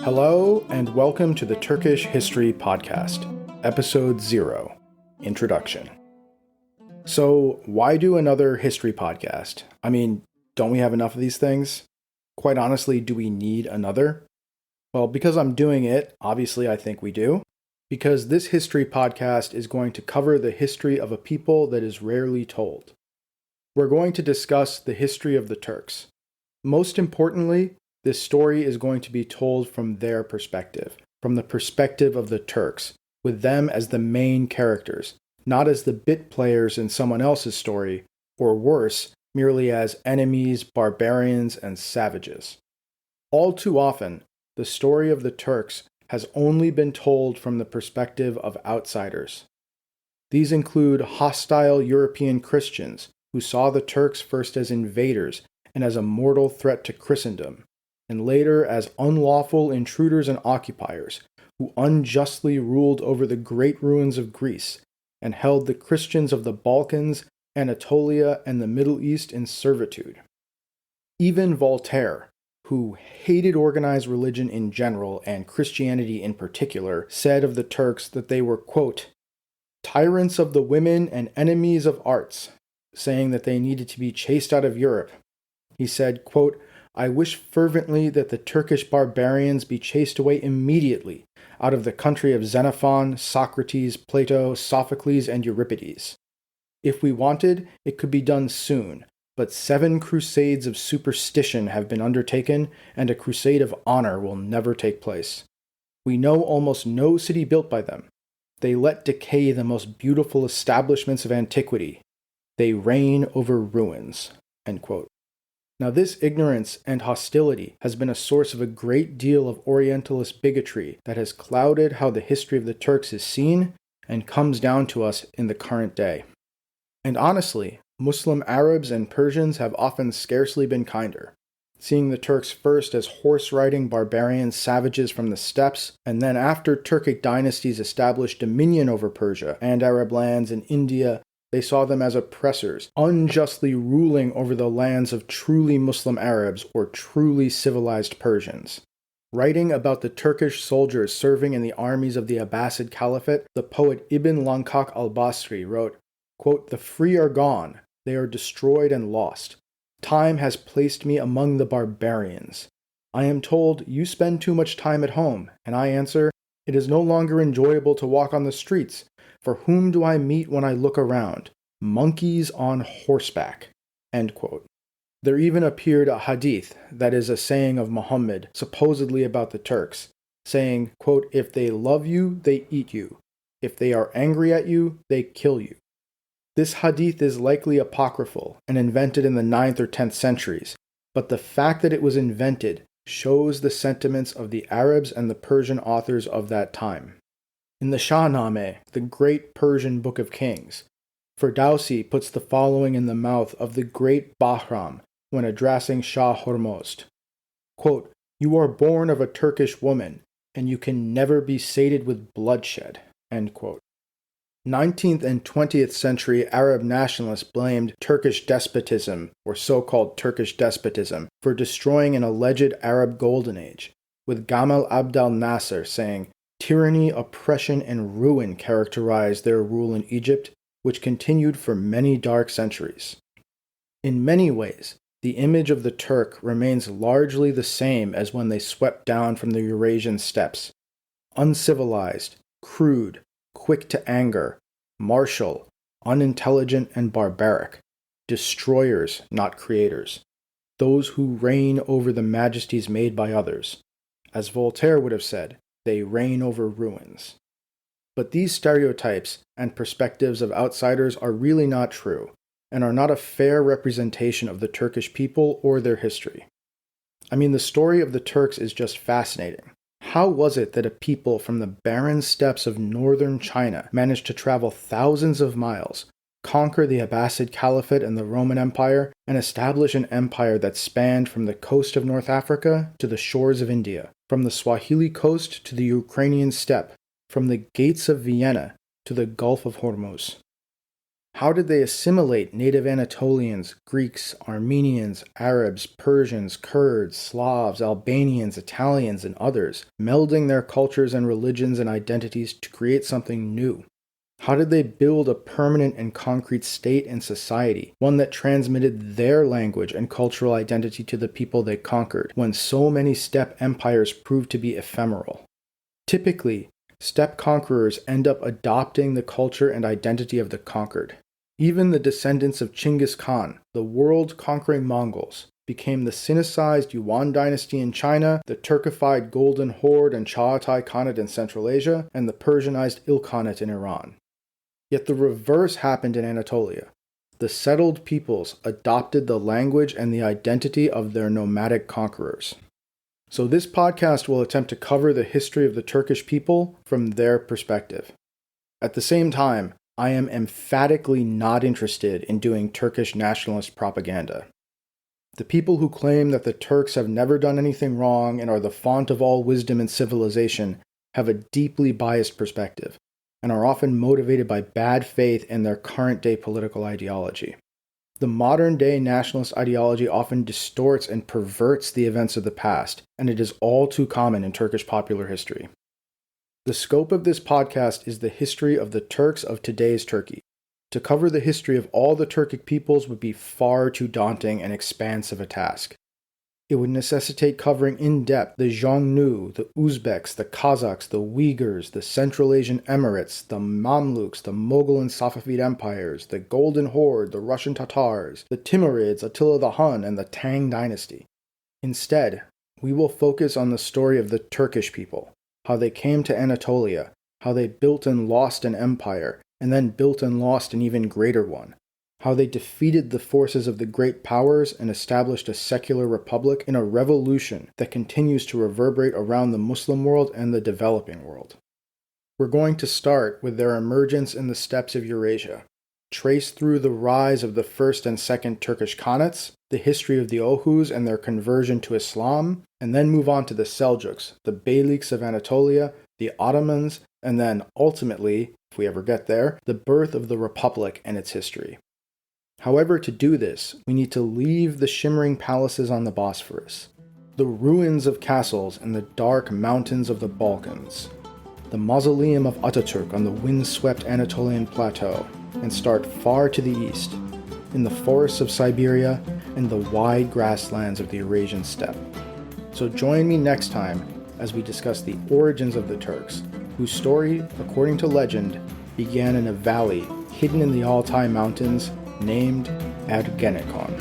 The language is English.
Hello, and welcome to the Turkish History Podcast, Episode 0, Introduction. So, why do another history podcast? I mean, don't we have enough of these things? Quite honestly, do we need another? Well, because I'm doing it, obviously I think we do. Because this history podcast is going to cover the history of a people that is rarely told. We're going to discuss the history of the Turks. Most importantly, this story is going to be told from their perspective, from the perspective of the Turks, with them as the main characters, not as the bit players in someone else's story, or worse, merely as enemies, barbarians, and savages. All too often, the story of the Turks has only been told from the perspective of outsiders. These include hostile European Christians who saw the Turks first as invaders and as a mortal threat to Christendom, and later as unlawful intruders and occupiers who unjustly ruled over the great ruins of Greece and held the Christians of the Balkans, Anatolia, and the Middle East in servitude. Even Voltaire, who hated organized religion in general and Christianity in particular, said of the Turks that they were, quote, tyrants of the women and enemies of arts, saying that they needed to be chased out of Europe. He said, quote, I wish fervently that the Turkish barbarians be chased away immediately out of the country of Xenophon, Socrates, Plato, Sophocles, and Euripides. If we wanted, it could be done soon, but 7 crusades of superstition have been undertaken, and a crusade of honor will never take place. We know almost no city built by them. They let decay the most beautiful establishments of antiquity. They reign over ruins. End quote. Now, this ignorance and hostility has been a source of a great deal of Orientalist bigotry that has clouded how the history of the Turks is seen and comes down to us in the current day. And honestly, Muslim Arabs and Persians have often scarcely been kinder, seeing the Turks first as horse-riding barbarian savages from the steppes, and then after Turkic dynasties established dominion over Persia and Arab lands in India, they saw them as oppressors, unjustly ruling over the lands of truly Muslim Arabs or truly civilized Persians. Writing about the Turkish soldiers serving in the armies of the Abbasid Caliphate, the poet Ibn Lankak al-Basri wrote, quote, the free are gone, they are destroyed and lost. Time has placed me among the barbarians. I am told, you spend too much time at home, and I answer, it is no longer enjoyable to walk on the streets. For whom do I meet when I look around? Monkeys on horseback. End quote. There even appeared a hadith, that is a saying of Muhammad, supposedly about the Turks, saying, quote, if they love you, they eat you. If they are angry at you, they kill you. This hadith is likely apocryphal and invented in the 9th or 10th centuries, but the fact that it was invented shows the sentiments of the Arabs and the Persian authors of that time. In the Shahnameh, the great Persian Book of Kings, Ferdowsi puts the following in the mouth of the great Bahram when addressing Shah Hormozd. Quote, you are born of a Turkish woman, and you can never be sated with bloodshed. End quote. 19th and 20th century Arab nationalists blamed Turkish despotism, or so-called Turkish despotism, for destroying an alleged Arab golden age, with Gamal Abdel Nasser saying, tyranny, oppression, and ruin characterized their rule in Egypt, which continued for many dark centuries. In many ways, the image of the Turk remains largely the same as when they swept down from the Eurasian steppes. Uncivilized, crude, quick to anger, martial, unintelligent, and barbaric. Destroyers, not creators. Those who reign over the majesties made by others. As Voltaire would have said, they reign over ruins. But these stereotypes and perspectives of outsiders are really not true, and are not a fair representation of the Turkish people or their history. I mean, the story of the Turks is just fascinating. How was it that a people from the barren steppes of northern China managed to travel thousands of miles, conquer the Abbasid Caliphate and the Roman Empire, and establish an empire that spanned from the coast of North Africa to the shores of India, from the Swahili coast to the Ukrainian steppe, from the gates of Vienna to the Gulf of Hormuz? How did they assimilate native Anatolians, Greeks, Armenians, Arabs, Persians, Kurds, Slavs, Albanians, Italians, and others, melding their cultures and religions and identities to create something new? How did they build a permanent and concrete state and society, one that transmitted their language and cultural identity to the people they conquered, when so many steppe empires proved to be ephemeral? Typically, steppe conquerors end up adopting the culture and identity of the conquered. Even the descendants of Chinggis Khan, the world-conquering Mongols, became the Sinicized Yuan dynasty in China, the Turkified Golden Horde and Chagatai Khanate in Central Asia, and the Persianized Ilkhanate in Iran. Yet the reverse happened in Anatolia. The settled peoples adopted the language and the identity of their nomadic conquerors. So this podcast will attempt to cover the history of the Turkish people from their perspective. At the same time, I am emphatically not interested in doing Turkish nationalist propaganda. The people who claim that the Turks have never done anything wrong and are the font of all wisdom and civilization have a deeply biased perspective, and are often motivated by bad faith in their current-day political ideology. The modern-day nationalist ideology often distorts and perverts the events of the past, and it is all too common in Turkish popular history. The scope of this podcast is the history of the Turks of today's Turkey. To cover the history of all the Turkic peoples would be far too daunting and expansive a task. It would necessitate covering in depth the Xiongnu, the Uzbeks, the Kazakhs, the Uyghurs, the Central Asian Emirates, the Mamluks, the Mughal and Safavid empires, the Golden Horde, the Russian Tatars, the Timurids, Attila the Hun, and the Tang dynasty. Instead, we will focus on the story of the Turkish people, how they came to Anatolia, how they built and lost an empire, and then built and lost an even greater one. How they defeated the forces of the great powers and established a secular republic in a revolution that continues to reverberate around the Muslim world and the developing world. We're going to start with their emergence in the steppes of Eurasia, trace through the rise of the first and second Turkish Khanates, the history of the Oghuz and their conversion to Islam, and then move on to the Seljuks, the Beyliks of Anatolia, the Ottomans, and then, ultimately, if we ever get there, the birth of the Republic and its history. However, to do this, we need to leave the shimmering palaces on the Bosphorus, the ruins of castles in the dark mountains of the Balkans, the mausoleum of Ataturk on the wind-swept Anatolian plateau, and start far to the east, in the forests of Siberia and the wide grasslands of the Eurasian steppe. So join me next time as we discuss the origins of the Turks, whose story, according to legend, began in a valley hidden in the Altai Mountains named Ergenekon.